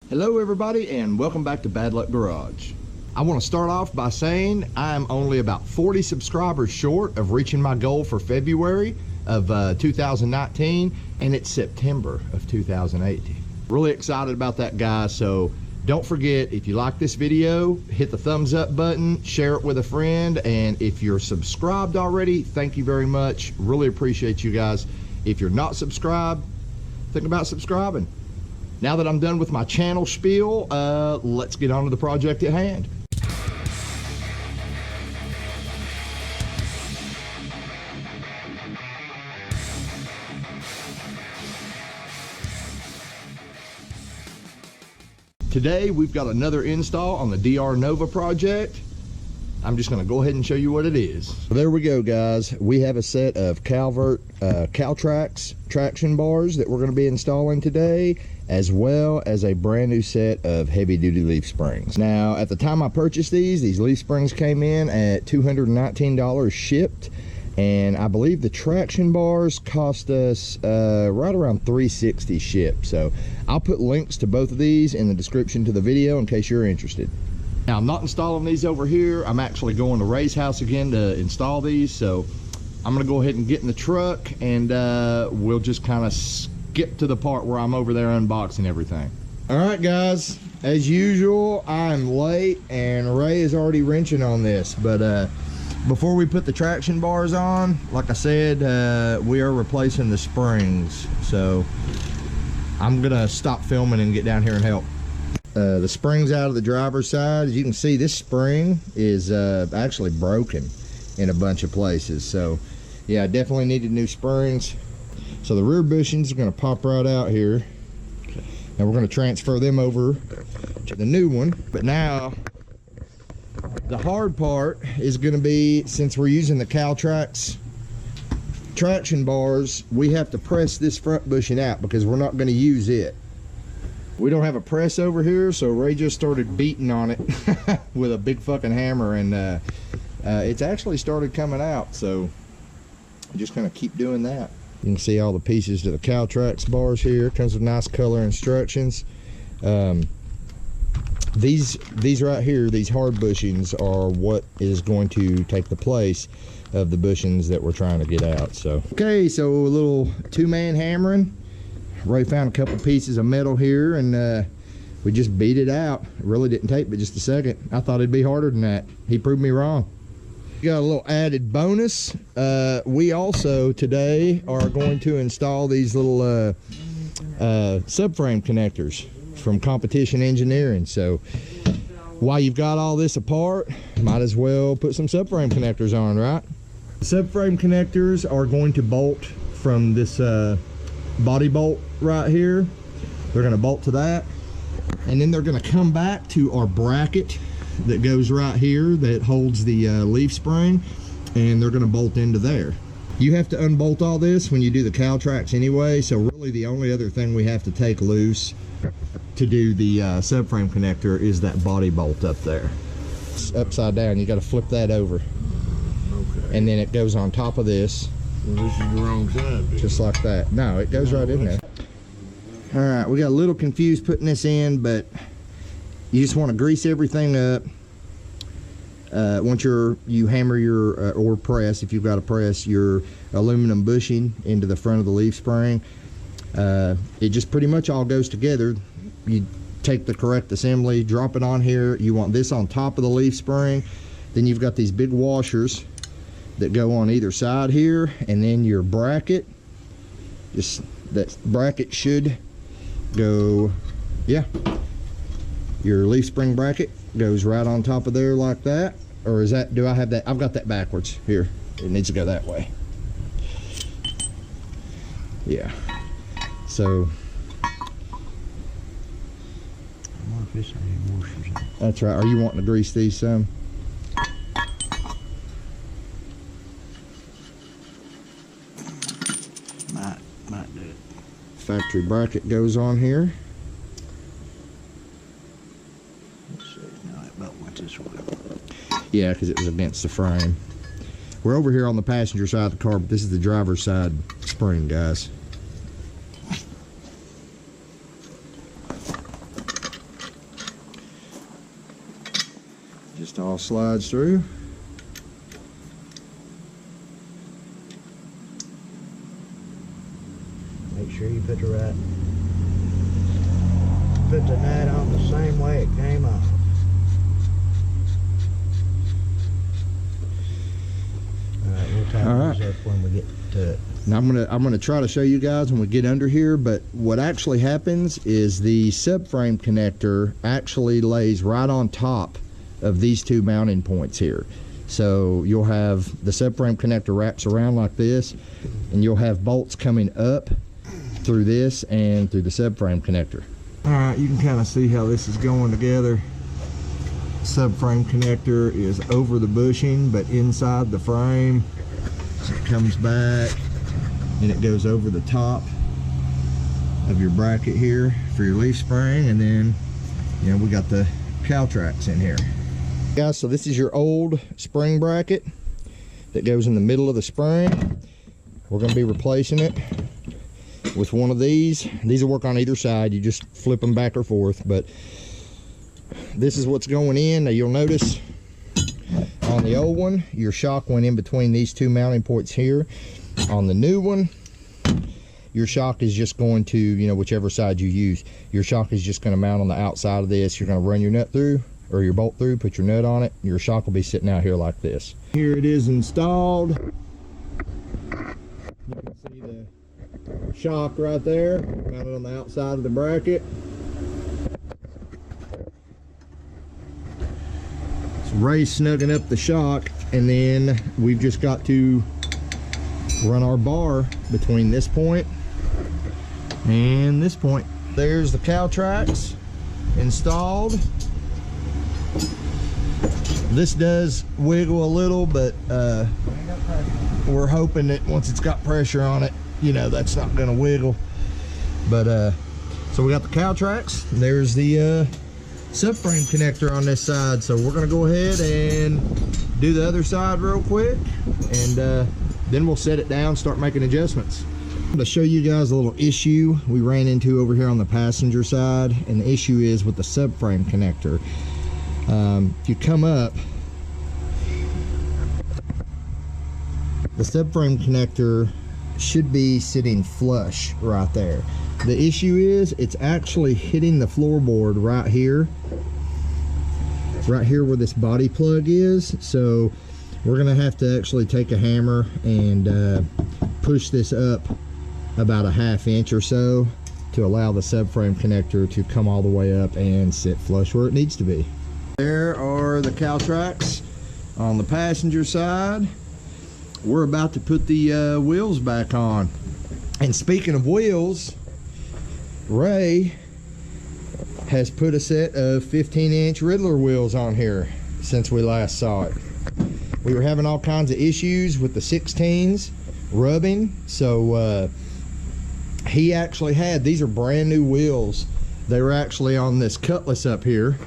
Hello everybody and welcome back to Bad Luck Garage. I want to start off by saying I'm only about 40 subscribers short of reaching my goal for February of 2019, and it's September of 2018. Really excited about that, guys, so don't forget, if you like this video, hit the thumbs up button, share it with a friend, and if you're subscribed already, thank you very much. Really appreciate you guys. If you're not subscribed, think about subscribing. Now that I'm done with my channel spiel, let's get on to the project at hand. Today we've got another install on the DR Nova project. I'm just going to go ahead and show you what it is. There we go, guys. We have a set of Caltracs traction bars that we're going to be installing today, as well as a brand new set of heavy duty leaf springs. Now, at the time I purchased these leaf springs came in at $219 shipped, and I believe the traction bars cost us right around $360 shipped. So I'll put links to both of these in the description to the video in case you're interested. Now, I'm not installing these over here. I'm actually going to Ray's house again to install these, so I'm going to go ahead and get in the truck, and we'll just kind of skip to the part where I'm over there unboxing everything. All right, guys, as usual, I'm late, and Ray is already wrenching on this, but before we put the traction bars on, like I said, we are replacing the springs, so I'm going to stop filming and get down here and help. The spring's out of the driver's side. As you can see, this spring is actually broken in a bunch of places. So yeah, I definitely needed new springs. So the rear bushings are going to pop right out here, and we're going to transfer them over to the new one. But now the hard part is going to be, since we're using the Caltracs traction bars, we have to press this front bushing out because we're not going to use it. We don't have a press over here, so Ray just started beating on it with a big fucking hammer, and it's actually started coming out, so just kind of keep doing that. You can see all the pieces to the Caltracs bars here. Comes with nice color instructions. These right here, these hard bushings, are what is going to take the place of the bushings that we're trying to get out. So okay, so a little two-man hammering. Ray found a couple pieces of metal here, and we just beat it out. It really didn't take but just a second. I thought it'd be harder than that. He proved me wrong. Got a little added bonus. We also today are going to install these little subframe connectors from Competition Engineering. So while you've got all this apart, might as well put some subframe connectors on, right? Subframe connectors are going to bolt from this body bolt right here. They're going to bolt to that, and then they're going to come back to our bracket that goes right here that holds the leaf spring, and they're going to bolt into there. You have to unbolt all this when you do the Caltracs anyway, so really the only other thing we have to take loose to do the subframe connector is that body bolt up there. It's upside down. You got to flip that over. Okay. And then it goes on top of this. Well, this is the wrong side. Just like that. No, it goes right in there. All right, we got a little confused putting this in, but you just want to grease everything up. Once you hammer your or press, if you've got a press, your aluminum bushing into the front of the leaf spring, it just pretty much all goes together. You take the correct assembly, drop it on here. You want this on top of the leaf spring. Then you've got these big washers that go on either side here, and then your bracket, just that bracket should go, yeah, your leaf spring bracket goes right on top of there like that. Or is that, do I have that? I've got that backwards here. It needs to go that way. Yeah. So that's right. Are you wanting to grease these some? Might do it. Factory bracket goes on here. Let's see. No, it about went this way. Yeah, because it was against the frame. We're over here on the passenger side of the car, but this is the driver's side spring, guys. just all slides through. Make sure you put the nut on the same way it came off. Alright, we'll tighten these up when we get to it. Now I'm gonna try to show you guys when we get under here, but what actually happens is the subframe connector actually lays right on top of these two mounting points here. So you'll have the subframe connector wraps around like this, and you'll have bolts coming up through this and through the subframe connector. All right, you can kind of see how this is going together. Subframe connector is over the bushing but inside the frame. So it comes back and it goes over the top of your bracket here for your leaf spring, and then we got the Caltracs in here. Guys, so this is your old spring bracket that goes in the middle of the spring. We're going to be replacing it with one of these. These will work on either side. You just flip them back or forth, but this is what's going in. Now you'll notice on the old one, your shock went in between these two mounting points here. On the new one, your shock is just going to, whichever side you use, your shock is just going to mount on the outside of this. You're going to run your nut through, or your bolt through, put your nut on it. Your shock will be sitting out here like this. Here it is installed. You can see the shock right there, mounted on the outside of the bracket. So Ray's snugging up the shock, and then we've just got to run our bar between this point and this point. There's the Caltracs installed. This does wiggle a little, but we're hoping that once it's got pressure on it, that's not going to wiggle. But so we got the Caltracs. There's the subframe connector on this side. So we're going to go ahead and do the other side real quick, and then we'll set it down, start making adjustments. I'm going to show you guys a little issue we ran into over here on the passenger side, and the issue is with the subframe connector. If you come up, the subframe connector should be sitting flush right there. The issue is it's actually hitting the floorboard right here where this body plug is. So we're gonna have to actually take a hammer and push this up about a 1/2 inch or so to allow the subframe connector to come all the way up and sit flush where it needs to be. There are the Caltracs on the passenger side. We're about to put the wheels back on. And speaking of wheels, Ray has put a set of 15-inch Riddler wheels on here since we last saw it. We were having all kinds of issues with the 16s rubbing, so he actually had, these are brand new wheels. They were actually on this Cutlass up here,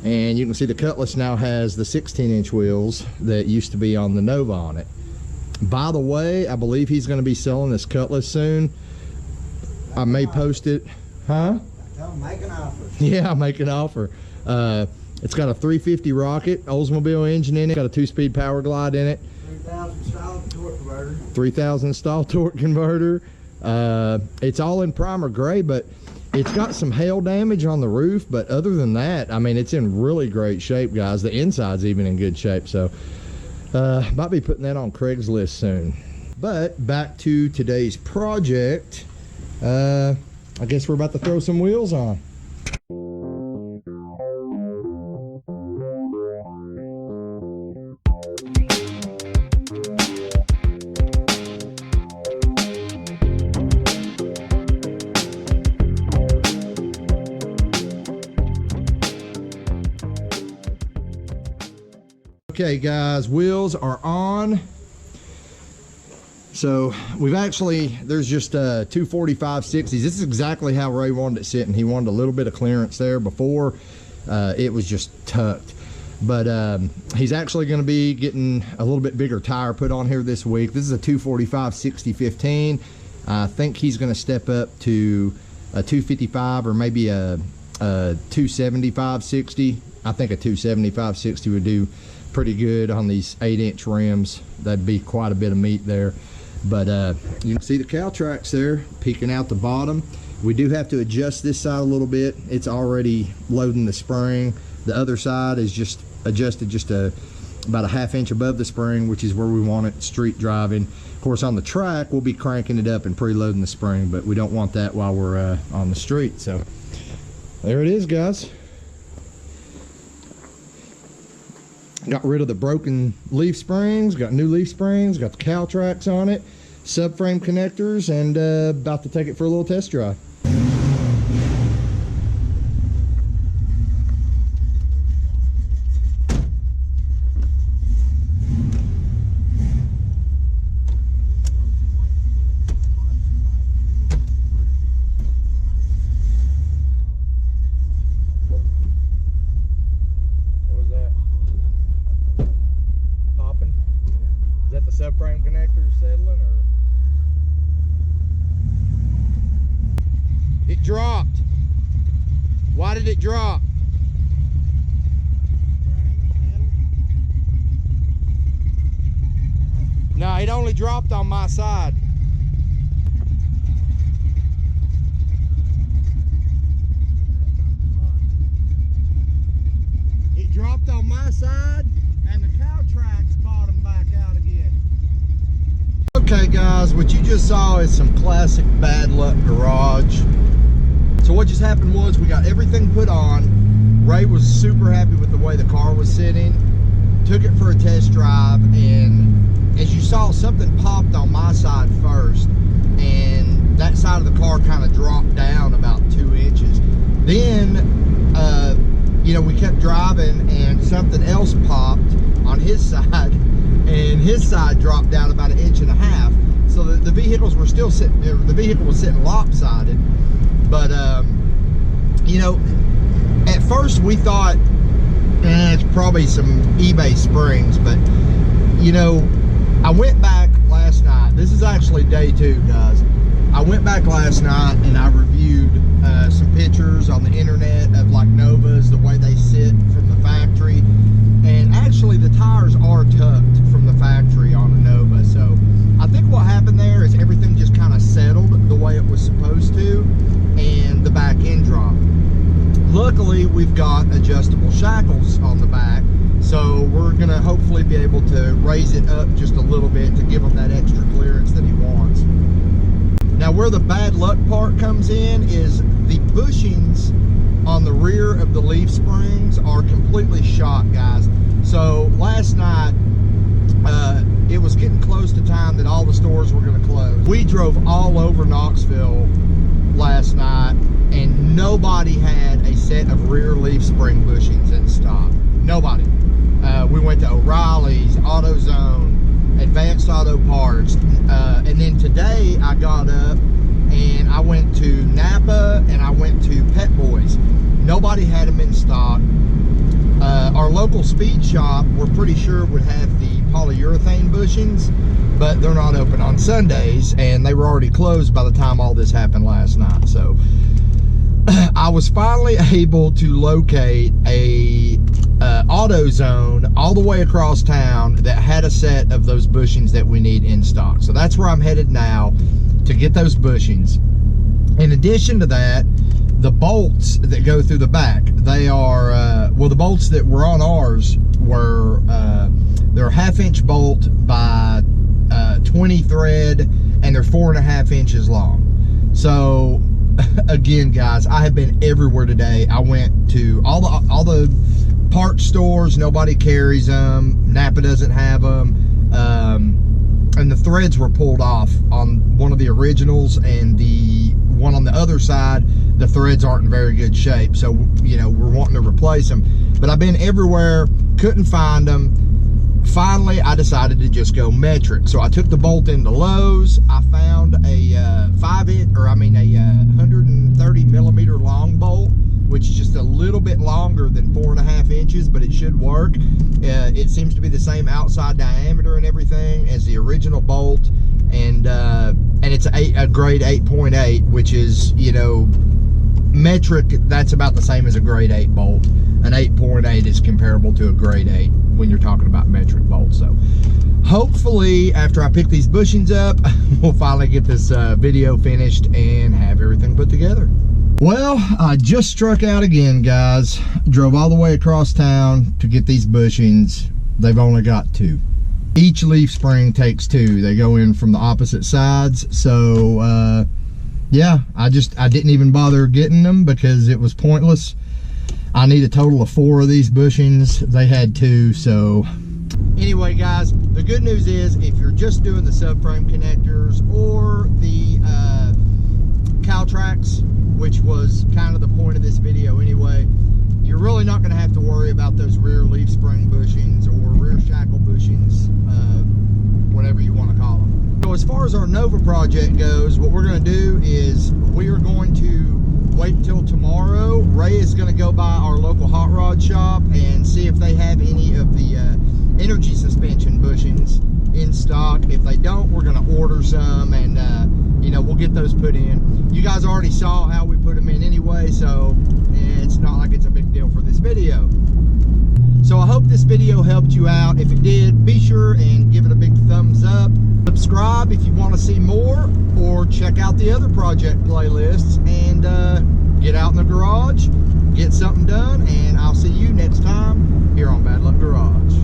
and you can see the Cutlass now has the 16-inch wheels that used to be on the Nova on it. By the way, I believe he's going to be selling this Cutlass soon. I may post it. Huh? Tell him, make an offer. Yeah, I'll make an offer. It's got a 350 Rocket Oldsmobile engine in it. Got a 2-speed power glide in it. 3,000 installed torque converter. 3,000 installed torque converter. It's all in primer gray, but it's got some hail damage on the roof. But other than that, I mean, it's in really great shape, guys. The inside's even in good shape. So might be putting that on Craigslist soon. But back to today's project. I guess we're about to throw some wheels on. Okay guys, wheels are on. So we've actually, there's just 245/60s. This is exactly how Ray wanted it sitting. He wanted a little bit of clearance there before. It was just tucked. But he's actually going to be getting a little bit bigger tire put on here this week. This is a 245/60/15. I think he's going to step up to a 255 or maybe a 275/60 I think a 270 560 would do pretty good on these 8-inch rims. That'd be quite a bit of meat there. But you can see the Caltracs there peeking out the bottom. We do have to adjust this side a little bit. It's already loading the spring. The other side is just adjusted just about a 1/2 inch above the spring, which is where we want it street driving. Of course, on the track, we'll be cranking it up and preloading the spring, but we don't want that while we're on the street. So there it is, guys. Got rid of the broken leaf springs, got new leaf springs, got the Caltracs on it, subframe connectors, and about to take it for a little test drive. Subframe connector settling, or it dropped. Why did it drop? No, it only dropped on my side. It dropped on my side, and the Caltracs bottomed back out again. Okay guys, what you just saw is some classic bad luck garage. So what just happened was we got everything put on. Ray was super happy with the way the car was sitting. Took it for a test drive, and as you saw, something popped on my side first, and that side of the car kind of dropped down about 2 inches. Then you know, we kept driving and something else popped on his side, and his side dropped down about 1.5 inches. So the vehicles were still sitting, the vehicle was sitting lopsided. But you know, at first we thought it's probably some eBay springs, but you know, I went back last night. This is actually day 2, guys. I went back last night and I reviewed some pictures on the internet of like Novas, the way they sit from the factory. And actually the tires are tucked from the factory on a Nova. So I think what happened there is everything just kind of settled the way it was supposed to, and the back end dropped. Luckily, we've got adjustable shackles on the back, so we're gonna hopefully be able to raise it up just a little bit to give him that extra clearance that he wants. Now, where the bad luck part comes in is the bushings on the rear of the leaf springs are completely shot, guys. So last night, it was getting close to time that all the stores were going to close. We drove all over Knoxville last night, and nobody had a set of rear leaf spring bushings in stock. Nobody. We went to O'Reilly's, AutoZone, Advanced Auto Parts, and then today I got up and I went to Napa and I went to Pet Boys. Nobody had them in stock. Our local speed shop, we're pretty sure, would have the polyurethane bushings, but they're not open on Sundays, and they were already closed by the time all this happened last night. So I was finally able to locate a AutoZone all the way across town that had a set of those bushings that we need in stock. So that's where I'm headed now to get those bushings. In addition to that, the bolts that go through the back, they are well, the bolts that were on ours were they're a 1/2 inch bolt by 20 thread, and they're 4.5 inches long. So again, guys, I have been everywhere today. I went to all the parts stores. Nobody carries them. Napa doesn't have them. And the threads were pulled off on one of the originals, and the one on the other side, the threads aren't in very good shape. So, you know, we're wanting to replace them. But I've been everywhere, couldn't find them. Finally, I decided to just go metric. So I took the bolt into Lowe's. I found a 130 millimeter long bolt, which is just a little bit longer than 4.5 inches, but it should work. It seems to be the same outside diameter and everything as the original bolt, and it's a grade 8.8, which is, you know, metric. That's about the same as a grade 8 bolt. an 8.8 is comparable to a grade 8 when you're talking about metric bolts. So hopefully after I pick these bushings up, we'll finally get this video finished and have everything put together. Well, I just struck out again, guys. Drove all the way across town to get these bushings. They've only got 2. Each leaf spring takes 2. They go in from the opposite sides. So yeah, I didn't even bother getting them because it was pointless. I need a total of 4 of these bushings. They had 2, so anyway, guys, the good news is if you're just doing the subframe connectors or the Caltracs, which was kind of the point of this video anyway, you're really not going to have to worry about those rear leaf spring bushings or rear shackle bushings, whatever you want to call them. So as far as our Nova project goes, what we're going to do is we are going to wait until tomorrow. Ray is going to go by our local hot rod shop and see if they have any of the energy suspension bushings in stock. If they don't, we're going to order some, and you know, we'll get those put in. You guys already saw how we put them in anyway, so it's not like it's a big deal for this video. So I hope this video helped you out. If it did, be sure and give it a big thumbs up. Subscribe if you want to see more, or check out the other project playlists, and get out in the garage, get something done, and I'll see you next time here on Bad Luck Garage.